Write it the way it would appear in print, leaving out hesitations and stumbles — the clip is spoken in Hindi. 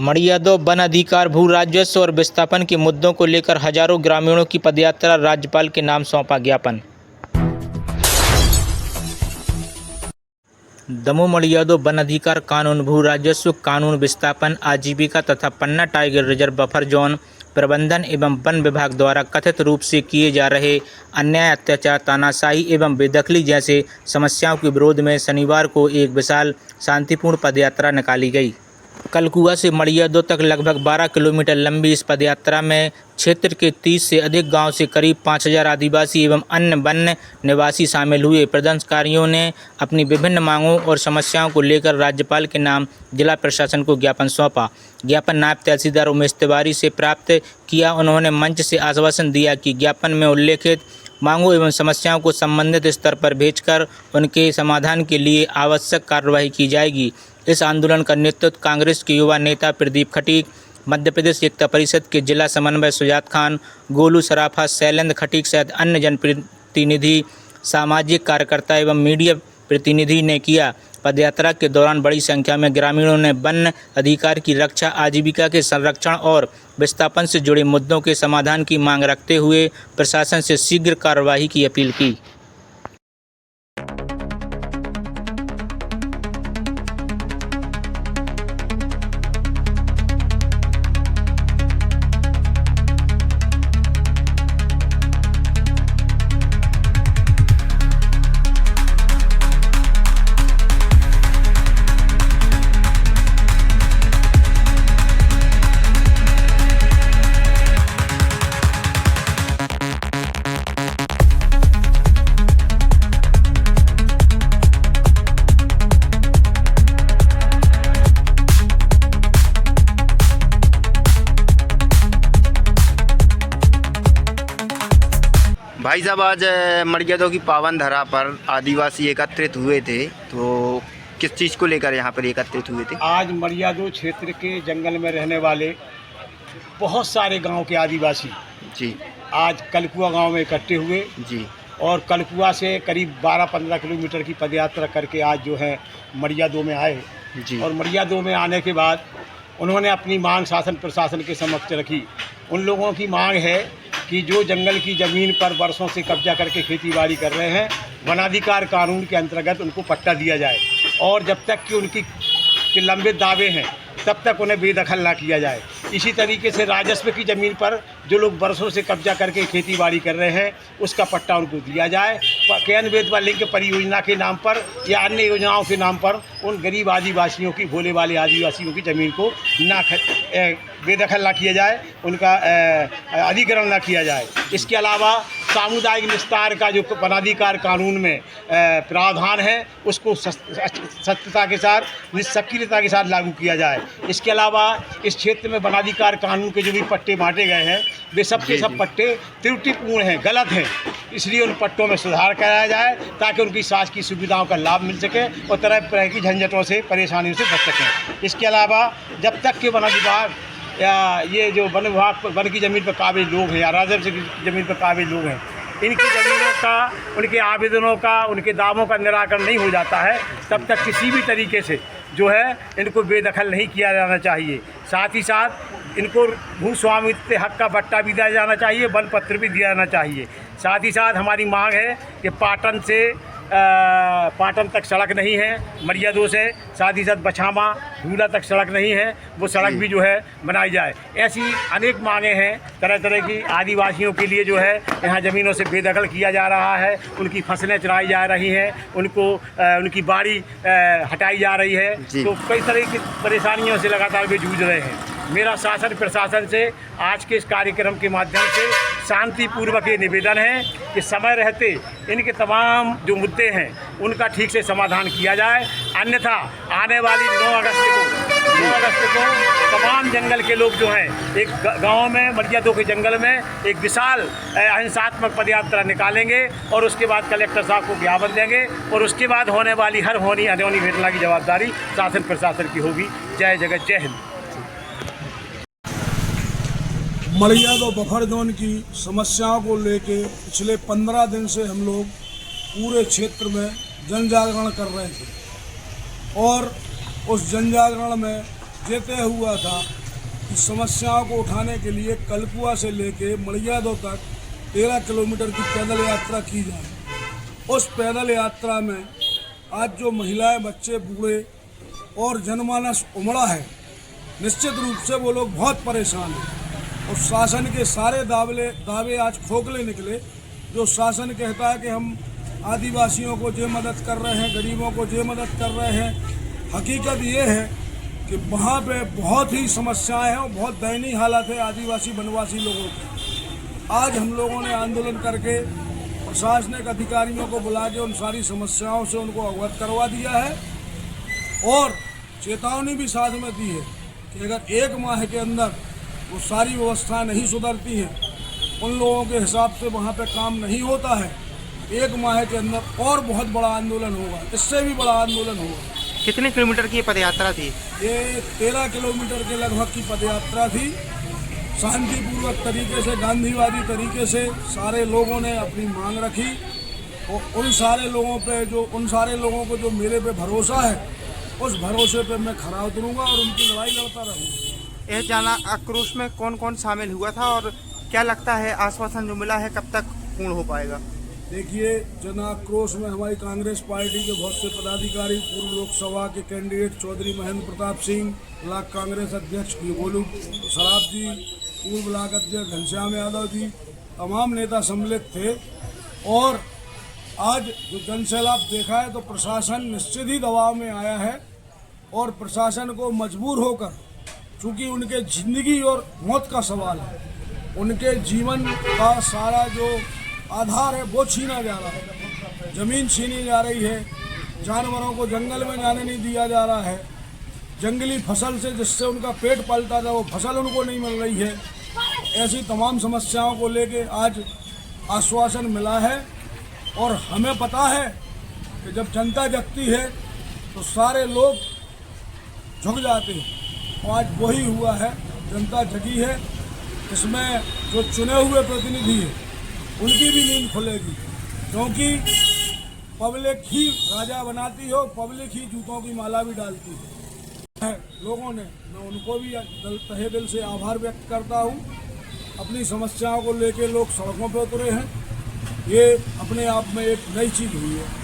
मड़ियादो वन अधिकार, भू राजस्व और विस्थापन के मुद्दों को लेकर हजारों ग्रामीणों की पदयात्रा, राज्यपाल के नाम सौंपा ज्ञापन। दमोह मड़ियादो वन अधिकार कानून, भू राजस्व कानून, विस्थापन, आजीविका तथा पन्ना टाइगर रिजर्व बफर जोन प्रबंधन एवं वन विभाग द्वारा कथित रूप से किए जा रहे अन्याय, अत्याचार, तानाशाही एवं बेदखली जैसे समस्याओं के विरोध में शनिवार को एक विशाल शांतिपूर्ण पदयात्रा निकाली गई। कलकुआ से मड़ियादो तक लगभग 12 किलोमीटर लंबी इस पदयात्रा में क्षेत्र के 30 से अधिक गांव से करीब 5000 आदिवासी एवं अन्य वन्य निवासी शामिल हुए। प्रदर्शनकारियों ने अपनी विभिन्न मांगों और समस्याओं को लेकर राज्यपाल के नाम जिला प्रशासन को ज्ञापन सौंपा। ज्ञापन नायब तहसीलदार उमेश तिवारी से प्राप्त किया। उन्होंने मंच से आश्वासन दिया कि ज्ञापन में उल्लेखित मांगों एवं समस्याओं को संबंधित स्तर पर भेजकर उनके समाधान के लिए आवश्यक कार्रवाई की जाएगी। इस आंदोलन का नेतृत्व कांग्रेस के युवा नेता प्रदीप खटीक, मध्य प्रदेश एकता परिषद के जिला समन्वय सुजात खान, गोलू सराफा, शैलेंद्र खटीक सहित अन्य जनप्रतिनिधि, सामाजिक कार्यकर्ता एवं मीडिया प्रतिनिधि ने किया। पदयात्रा के दौरान बड़ी संख्या में ग्रामीणों ने वन अधिकार की रक्षा, आजीविका के संरक्षण और विस्थापन से जुड़े मुद्दों के समाधान की मांग रखते हुए प्रशासन से शीघ्र कार्रवाई की अपील की। भाई साहब, आज मड़ियादो की पावन धरा पर आदिवासी एकत्रित हुए थे, तो किस चीज़ को लेकर यहाँ पर एकत्रित हुए थे? आज मड़ियादो क्षेत्र के जंगल में रहने वाले बहुत सारे गांव के आदिवासी जी आज कलकुआ गांव में इकट्ठे हुए जी और कलकुआ से करीब 12-15 किलोमीटर की पदयात्रा करके आज जो है मड़ियादो में आए जी। और मड़ियादो में आने के बाद उन्होंने अपनी मांग शासन प्रशासन के समक्ष रखी। उन लोगों की मांग है कि जो जंगल की ज़मीन पर वर्षों से कब्जा करके खेतीबाड़ी कर रहे हैं, वनाधिकार कानून के अंतर्गत उनको पट्टा दिया जाए और जब तक कि उनकी लंबित दावे हैं तब तक उन्हें बेदखल ना किया जाए। इसी तरीके से राजस्व की ज़मीन पर जो लोग बरसों से कब्जा करके खेतीबाड़ी कर रहे हैं उसका पट्टा उनको दिया जाए। केन बेतवा लिंक परियोजना के नाम पर या अन्य योजनाओं के नाम पर उन गरीब आदिवासियों की, भोले वाले आदिवासियों की ज़मीन को ना बेदखल ना किया जाए, उनका अधिग्रहण ना किया जाए। इसके अलावा सामुदायिक विस्तार का जो वनाधिकार कानून में प्रावधान है उसको सत्यता के साथ, निष्क्रियता के साथ लागू किया जाए। इसके अलावा इस क्षेत्र में वनाधिकार कानून के जो भी पट्टे बांटे गए हैं वे सब के सब पट्टे त्रुटिपूर्ण हैं, गलत हैं। इसलिए उन पट्टों में सुधार कराया जाए ताकि उनकी शासकीय सुविधाओं का लाभ मिल सके और तरह तरह की झंझटों से, परेशानियों से बच सकें। इसके अलावा जब तक कि वन विभाग या ये जो वन विभाग वन की ज़मीन पर काबिल लोग हैं या राजस्व की ज़मीन पर काबिल लोग हैं, इनकी ज़मीनों का, उनके आवेदनों का, उनके दावों का निराकरण नहीं हो जाता है तब तक किसी भी तरीके से जो है इनको बेदखल नहीं किया जाना चाहिए। साथ ही साथ इनको भू स्वामित्व हक का पट्टा भी दिया जाना चाहिए, वन पत्र भी दिया जाना चाहिए। साथ ही साथ हमारी मांग है कि पाटन तक सड़क नहीं है मड़ियादो से, साथ ही साथ बछामा झूला तक सड़क नहीं है, वो सड़क भी जो है बनाई जाए। ऐसी अनेक मांगें हैं तरह तरह की। आदिवासियों के लिए जो है यहाँ ज़मीनों से बेदखल किया जा रहा है, उनकी फसलें चुराई जा रही हैं, उनको उनकी बाड़ी हटाई जा रही है, तो कई तरह की परेशानियों से लगातार वे जूझ रहे हैं। मेरा शासन प्रशासन से आज के इस कार्यक्रम के माध्यम से शांतिपूर्वक ये निवेदन है कि समय रहते इनके तमाम जो मुद्दे हैं उनका ठीक से समाधान किया जाए, अन्यथा आने वाली 9 अगस्त को तमाम जंगल के लोग जो हैं एक गाँव में, मड़ियादो के जंगल में एक विशाल अहिंसात्मक पदयात्रा निकालेंगे और उसके बाद कलेक्टर साहब को ज्ञापन देंगे और उसके बाद होने वाली हर होनी अनहोनी घटना की जवाबदारी शासन प्रशासन की होगी। जय जगत, जय हिंद। मड़ियादो बफर जोन की समस्याओं को लेके पिछले 15 दिन से हम लोग पूरे क्षेत्र में जन जागरण कर रहे थे और उस जन जागरण में ये तय हुआ था कि समस्याओं को उठाने के लिए कलकुआ से लेके मड़ियादो तक 13 किलोमीटर की पैदल यात्रा की जाए। उस पैदल यात्रा में आज जो महिलाएं, बच्चे, बूढ़े और जनमानस उमड़ा है, निश्चित रूप से वो लोग बहुत परेशान हैं और शासन के सारे दावे आज खोखले निकले। जो शासन कहता है कि हम आदिवासियों को जे मदद कर रहे हैं, गरीबों को जे मदद कर रहे हैं, हकीकत ये है कि वहाँ पे बहुत ही समस्याएं हैं और बहुत दयनीय हालत है आदिवासी वनवासी लोगों की। आज हम लोगों ने आंदोलन करके प्रशासनिक अधिकारियों को बुला के उन सारी समस्याओं से उनको अवगत करवा दिया है और चेतावनी भी साथ में दी है कि अगर 1 माह के अंदर वो सारी व्यवस्थाएं नहीं सुधरती हैं, उन लोगों के हिसाब से वहाँ पे काम नहीं होता है, 1 माह के अंदर और बहुत बड़ा आंदोलन होगा, इससे भी बड़ा आंदोलन होगा। कितने किलोमीटर की पदयात्रा थी? ये 13 किलोमीटर के लगभग की पदयात्रा थी। शांतिपूर्वक तरीके से, गांधीवादी तरीके से सारे लोगों ने अपनी मांग रखी और उन सारे लोगों को जो मेरे पे भरोसा है, उस भरोसे पे मैं खरा उतरूंगा और उनकी लड़ाई लड़ता रहूँगा। यह जाना आक्रोश में कौन कौन शामिल हुआ था और क्या लगता है आश्वासन जो मिला है कब तक पूर्ण हो पाएगा? देखिए, जन आक्रोश में हमारी कांग्रेस पार्टी के बहुत से पदाधिकारी, पूर्व लोकसभा के कैंडिडेट चौधरी महेंद्र प्रताप सिंह, ब्लॉक कांग्रेस अध्यक्ष गोलू सराफ जी, पूर्व ब्लॉक अध्यक्ष घनश्याम यादव जी, तमाम नेता सम्मिलित थे। और आज जो जनसैलाब देखा है तो प्रशासन निश्चित ही दबाव में आया है और प्रशासन को मजबूर होकर, चूँकि उनके जिंदगी और मौत का सवाल है, उनके जीवन का सारा जो आधार है वो छीना जा रहा है, ज़मीन छीनी जा रही है, जानवरों को जंगल में जाने नहीं दिया जा रहा है, जंगली फसल से जिससे उनका पेट पलता था वो फसल उनको नहीं मिल रही है। ऐसी तमाम समस्याओं को लेके आज आश्वासन मिला है और हमें पता है कि जब जनता जगती है तो सारे लोग झुक जाते हैं और आज वही हुआ है, जनता जगी है। इसमें जो चुने हुए प्रतिनिधि हैं उनकी भी नींद खुलेगी, क्योंकि पब्लिक ही राजा बनाती हो, पब्लिक ही जूतों की माला भी डालती है। लोगों ने, मैं उनको भी तहे दिल से आभार व्यक्त करता हूँ। अपनी समस्याओं को लेकर लोग सड़कों पर उतरे हैं, ये अपने आप में एक नई चीज़ हुई है।